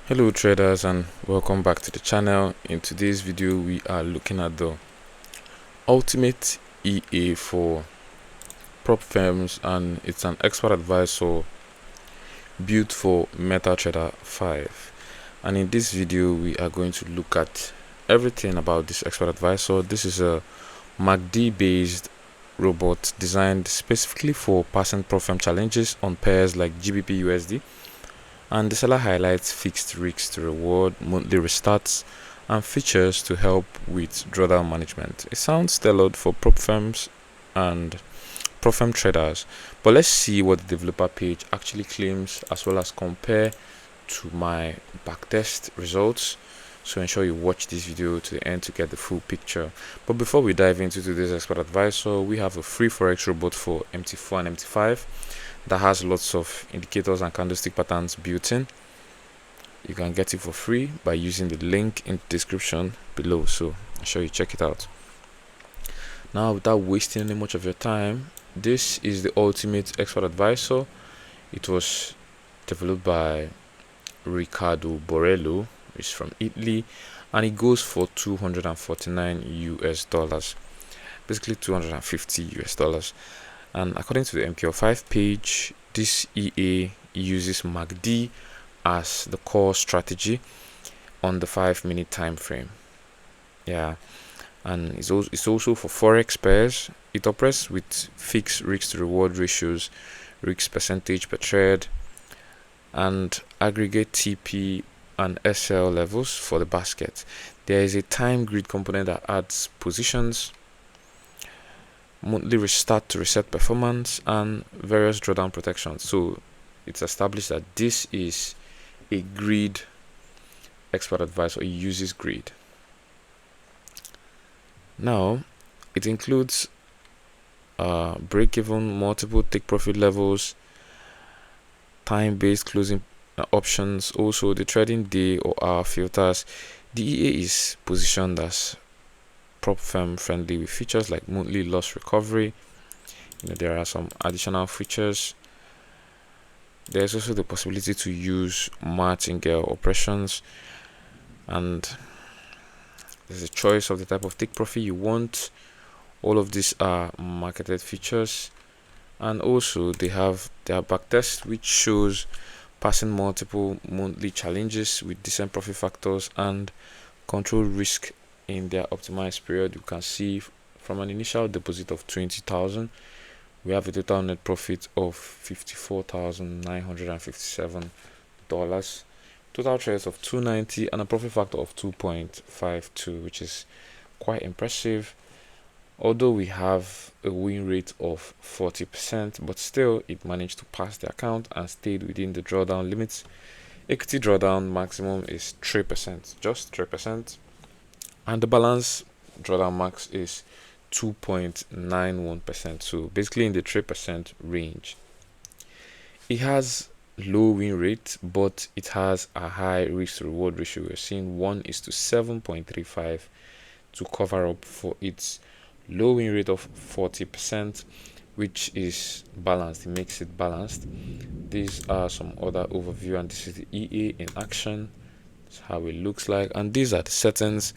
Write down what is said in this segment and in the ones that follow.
Hello traders, and welcome back to the channel. In today's video we are looking at the ultimate EA for prop firms, and it's an expert advisor built for MetaTrader 5. And in this video we are going to look at everything about this expert advisor. This is a MACD based robot designed specifically for passing prop firm challenges on pairs like GBPUSD, and the seller highlights fixed risks to reward, monthly restarts, and features to help with drawdown management. It sounds tailored for prop firms and prop firm traders, but let's see what the developer page actually claims, as well as compare to my backtest results. So ensure you watch this video to the end to get the full picture. But before we dive into today's expert advisor, we have a free Forex robot for MT4 and MT5 that has lots of indicators and candlestick patterns built in. You can get it for free by using the link in the description below, so I'm sure you check it out. Now, without wasting any much of your time, this is the ultimate expert advisor. It was developed by Riccardo Borello, which is from Italy, and it goes for $249 US, basically $250 US. And according to the MQ5 page, this EA uses MACD as the core strategy on the 5-minute time frame. Yeah, and it's also for Forex pairs. It operates with fixed risk to reward ratios, risk percentage per trade, and aggregate TP and SL levels for the basket. There is a time grid component that adds positions, monthly restart to reset performance, and various drawdown protections. So it's established that this is a grid expert advisor. It uses grid. Now it includes break-even, multiple take profit levels, time-based closing options, also the trading day or hour filters. The EA is positioned as prop firm friendly with features like monthly loss recovery. There are some additional features. There's also the possibility to use martingale operations, and there's a choice of the type of take profit you want. All of these are marketed features, and also they have their backtest, which shows passing multiple monthly challenges with decent profit factors and control risk in their optimized period. You can see from an initial deposit of 20,000, we have a total net profit of $54,957, total trades of 290, and a profit factor of 2.52, which is quite impressive. Although we have a win rate of 40%, but still it managed to pass the account and stayed within the drawdown limits. Equity drawdown maximum is 3%, just 3%, and the balance drawdown max is 2.91%, so basically in the 3% range. It has low win rate, but it has a high risk to reward ratio. We're seeing 1:7.35 to cover up for its low win rate of 40%, which is balanced. It makes it balanced. These are some other overview, and this is the EA in action. That's how it looks like, and these are the settings.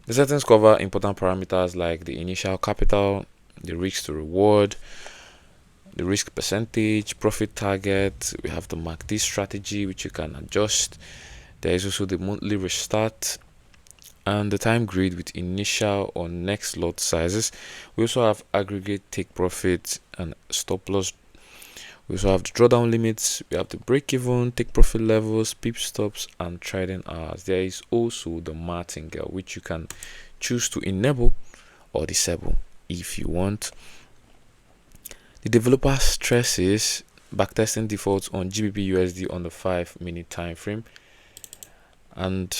The settings cover important parameters like the initial capital, the risk to reward, the risk percentage, profit target. We have the MACD strategy, which you can adjust. There is also the monthly restart and the time grid with initial or next lot sizes. We also have aggregate take profit and stop loss. We also have the drawdown limits. We have the break even, take profit levels, pip stops, and trading hours. There is also the martingale, which you can choose to enable or disable if you want. The developer stresses backtesting defaults on GBPUSD on the 5-minute time frame, and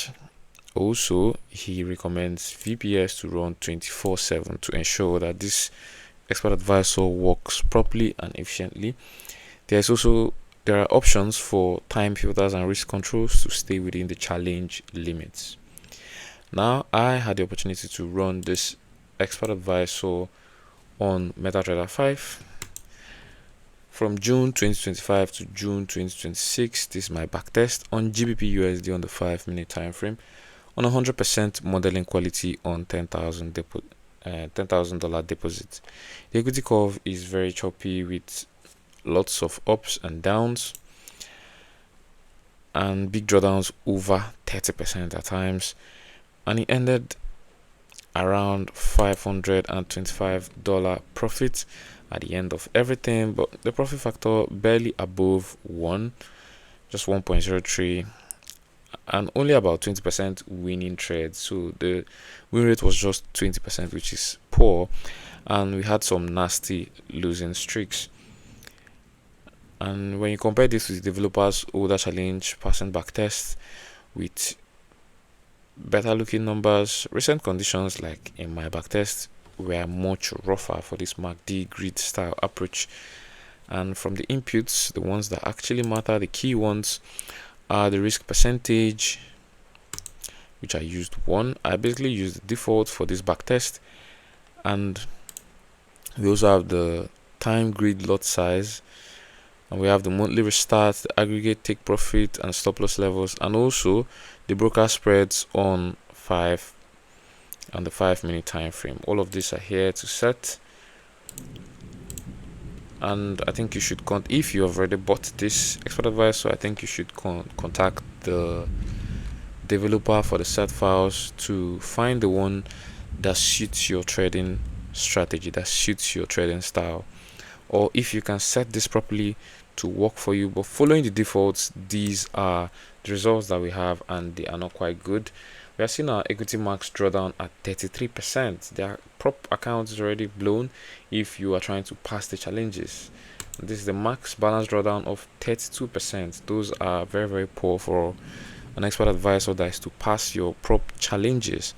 also he recommends VPS to run 24/7 to ensure that this expert advisor works properly and efficiently. There are options for time filters and risk controls to stay within the challenge limits. Now, I had the opportunity to run this expert advisor on MetaTrader 5 from June 2025 to June 2026. This is my backtest on GBPUSD on the 5-minute time frame on 100% modeling quality on $10,000 deposit. The equity curve is very choppy with lots of ups and downs and big drawdowns over 30% at times, and it ended around $525 profit at the end of everything, but the profit factor barely above 1, just 1.03, and only about 20% winning trades. So the win rate was just 20%, which is poor, and we had some nasty losing streaks. And when you compare this with developers older challenge passing backtest with better looking numbers, recent conditions like in my backtest were much rougher for this MACD grid style approach. And from the inputs, the ones that actually matter, the key ones are the risk percentage, which I used 1. I basically used the default for this backtest, and we also have the time grid lot size, and we have the monthly restart, the aggregate take profit and stop loss levels, and also the broker spreads on the 5-minute time frame. All of these are here to set, and I think you should if you have already bought this expert advisor, I think you should contact the developer for the set files to find the one that suits your trading strategy, that suits your trading style, or if you can set this properly to work for you. But following the defaults, these are the results that we have, and they are not quite good. We are seeing our equity max drawdown at 33%. Their prop account is already blown if you are trying to pass the challenges. This is the max balance drawdown of 32%. Those are very, very poor for an expert advisor that is to pass your prop challenges.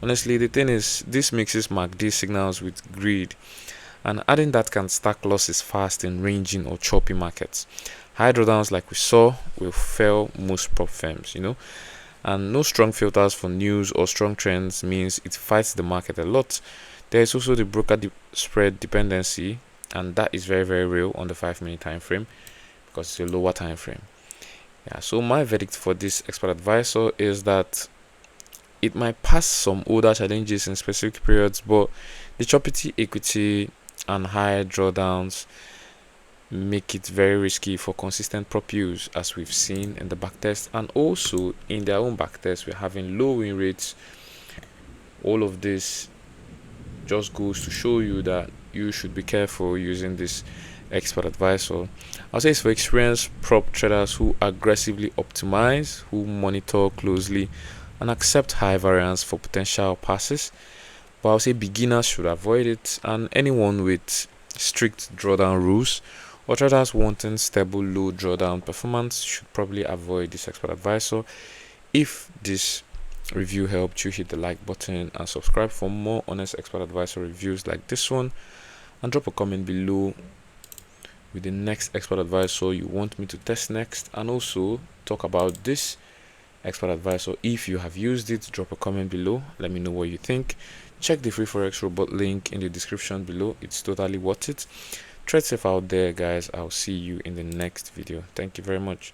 Honestly, the thing is, this mixes MACD signals with greed, and adding that can stack losses fast in ranging or choppy markets. High drawdowns like we saw will fail most prop firms, and no strong filters for news or strong trends means it fights the market a lot. There is also the broker spread dependency, and that is very, very real on the 5-minute time frame because it's a lower time frame. So my verdict for this expert advisor is that it might pass some older challenges in specific periods, but the choppy equity and high drawdowns make it very risky for consistent prop use, as we've seen in the backtest, and also in their own backtest we're having low win rates. All of this just goes to show you that you should be careful using this expert advisor. I'll say it's for experienced prop traders who aggressively optimize, who monitor closely and accept high variance for potential passes, but I'll say beginners should avoid it, and anyone with strict drawdown rules or traders wanting stable low drawdown performance should probably avoid this expert advisor. If this review helped you, hit the like button and subscribe for more honest expert advisor reviews like this one, and drop a comment below with the next expert advisor you want me to test next, and also talk about this expert advisor. If you have used it, drop a comment below, let me know what you think. Check the free Forex robot link in the description below, it's totally worth it. Trade safe out there, guys. I'll see you in the next video. Thank you very much.